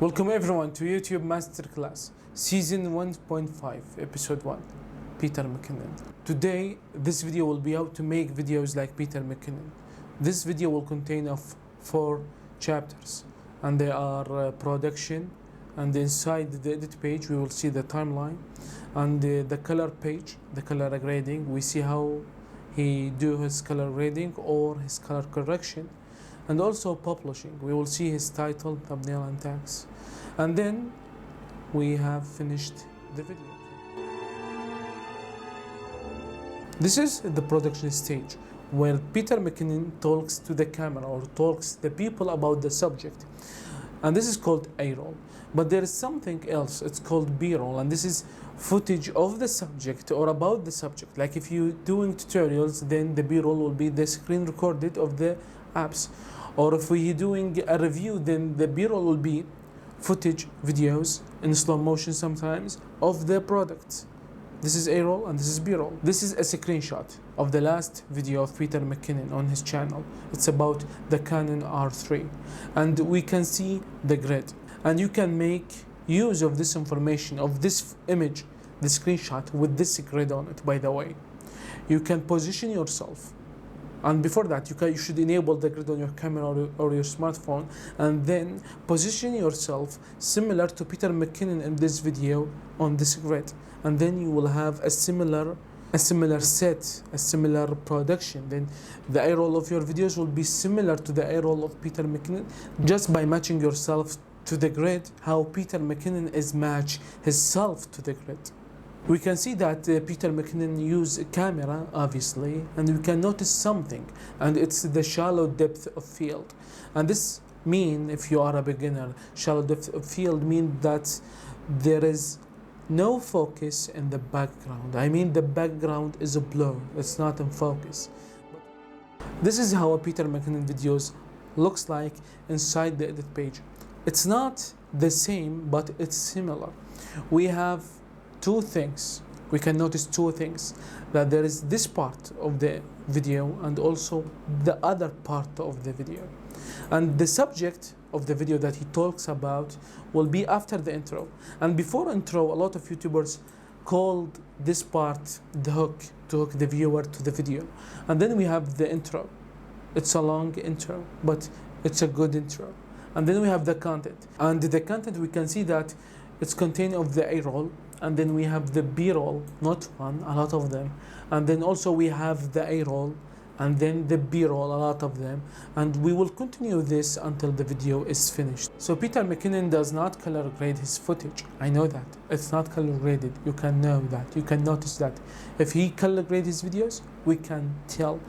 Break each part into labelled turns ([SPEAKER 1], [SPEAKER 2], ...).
[SPEAKER 1] Welcome everyone to YouTube Masterclass, Season 1.5, Episode 1, Peter McKinnon. Today, this video will be how to make videos like Peter McKinnon. This video will contain of 4 chapters, and they are production, and inside the edit page we will see the timeline, and the color page, the color grading. We see how he do his color grading or his color correction. And also publishing, we will see his title, thumbnail and tags. And then we have finished the video. This is the production stage where Peter McKinnon talks to the camera or talks to the people about the subject. And this is called A-roll. But there is something else, it's called B-roll, and this is footage of the subject or about the subject. Like if you're doing tutorials, then the B-roll will be the screen recorded of the apps. Or if we're doing a review, then the B-roll will be footage, videos, in slow motion sometimes, of the product. This is A-roll and this is B-roll. This is a screenshot of the last video of Peter McKinnon on his channel. It's about the Canon R3. And we can see the grid. And you can make use of this information, of this image, the screenshot, with this grid on it, by the way. You can position yourself. And before that, you should enable the grid on your camera or your smartphone, and then position yourself similar to Peter McKinnon in this video on this grid. And then you will have a similar set, a similar production. Then the A-roll of your videos will be similar to the A-roll of Peter McKinnon, just by matching yourself to the grid, how Peter McKinnon is match himself to the grid. We can see that Peter McKinnon used a camera, obviously, and we can notice something, and it's the shallow depth of field. And this means, if you are a beginner, shallow depth of field means that there is no focus in the background. I mean, the background is a blur, it's not in focus. This is how a Peter McKinnon videos looks like inside the edit page. It's not the same, but it's similar. We have two things. We can notice two things, that there is this part of the video and also the other part of the video. And the subject of the video that he talks about will be after the intro. And before intro, a lot of YouTubers called this part the hook, to hook the viewer to the video. And then we have the intro. It's a long intro, but it's a good intro. And then we have the content. And the content, we can see that it's contained of the A-roll, and then we have the B-roll, not one, a lot of them. And then also we have the A-roll, and then the B-roll, a lot of them. And we will continue this until the video is finished. So Peter McKinnon does not color grade his footage. I know that. It's not color graded. You can know that. You can notice that. If he color grade his videos, we can tell.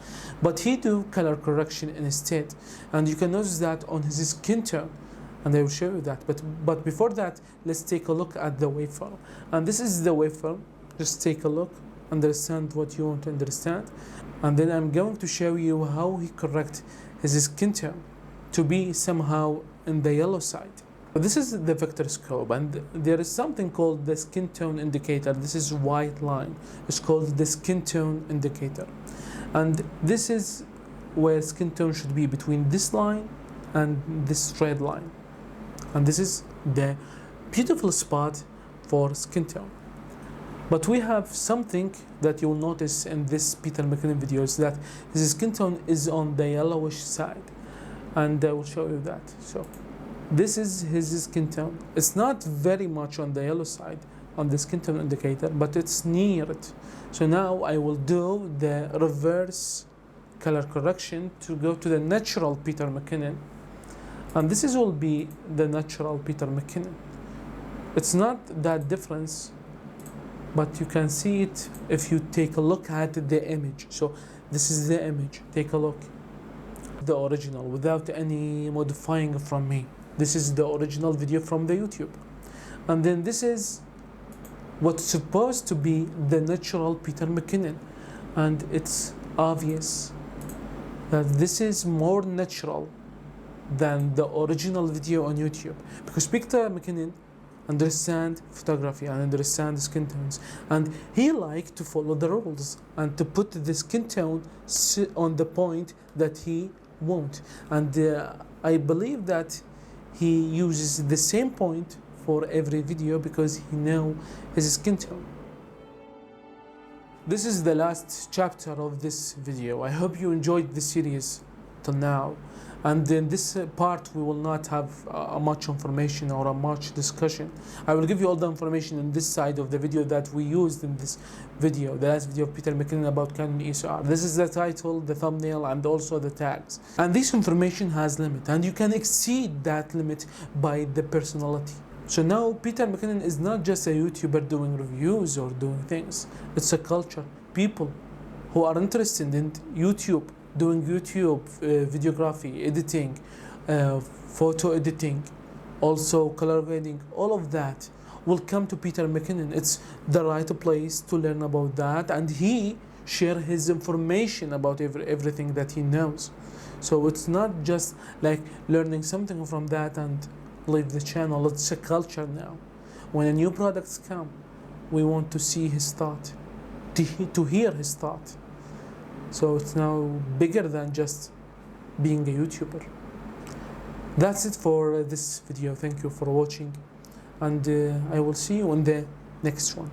[SPEAKER 1] But he do color correction instead. And you can notice that on his skin tone. And I will show you that. But before that, let's take a look at the waveform. And this is the waveform. Just take a look, understand what you want to understand. And then I'm going to show you how he correct his skin tone to be somehow in the yellow side. This is the vector scope, and there is something called the skin tone indicator. This is white line. It's called the skin tone indicator. And this is where skin tone should be, between this line and this red line. And this is the beautiful spot for skin tone. But we have something that you'll notice in this Peter McKinnon videos, that his skin tone is on the yellowish side. And I will show you that. So this is his skin tone. It's not very much on the yellow side on the skin tone indicator, but it's near it. So now I will do the reverse color correction to go to the natural Peter McKinnon. And this will be the natural Peter McKinnon. It's not that difference, but you can see it if you take a look at the image. So this is the image. Take a look. The original, without any modifying from me. This is the original video from the YouTube. And then this is what's supposed to be the natural Peter McKinnon. And it's obvious that this is more natural than the original video on YouTube, because Peter McKinnon understand photography and understand skin tones, and he liked to follow the rules and to put the skin tone on the point that he won't. And I believe that he uses the same point for every video because he knows his skin tone. This is the last chapter of this video. I hope you enjoyed this series till now. And in this part, we will not have much information or much discussion. I will give you all the information on this side of the video that we used in this video, the last video of Peter McKinnon about Canon ESR. This is the title, the thumbnail, and also the tags. And this information has limit, and you can exceed that limit by the personality. So now Peter McKinnon is not just a YouTuber doing reviews or doing things. It's a culture. People who are interested in YouTube, doing YouTube videography, editing, photo editing, also color grading, all of that will come to Peter McKinnon. It's the right place to learn about that, and he share his information about everything that he knows. So it's not just like learning something from that and leave the channel. It's a culture now. When a new products come, we want to see his thought, to hear his thought. So it's now bigger than just being a YouTuber. That's it for this video. Thank you for watching, and I will see you in the next one.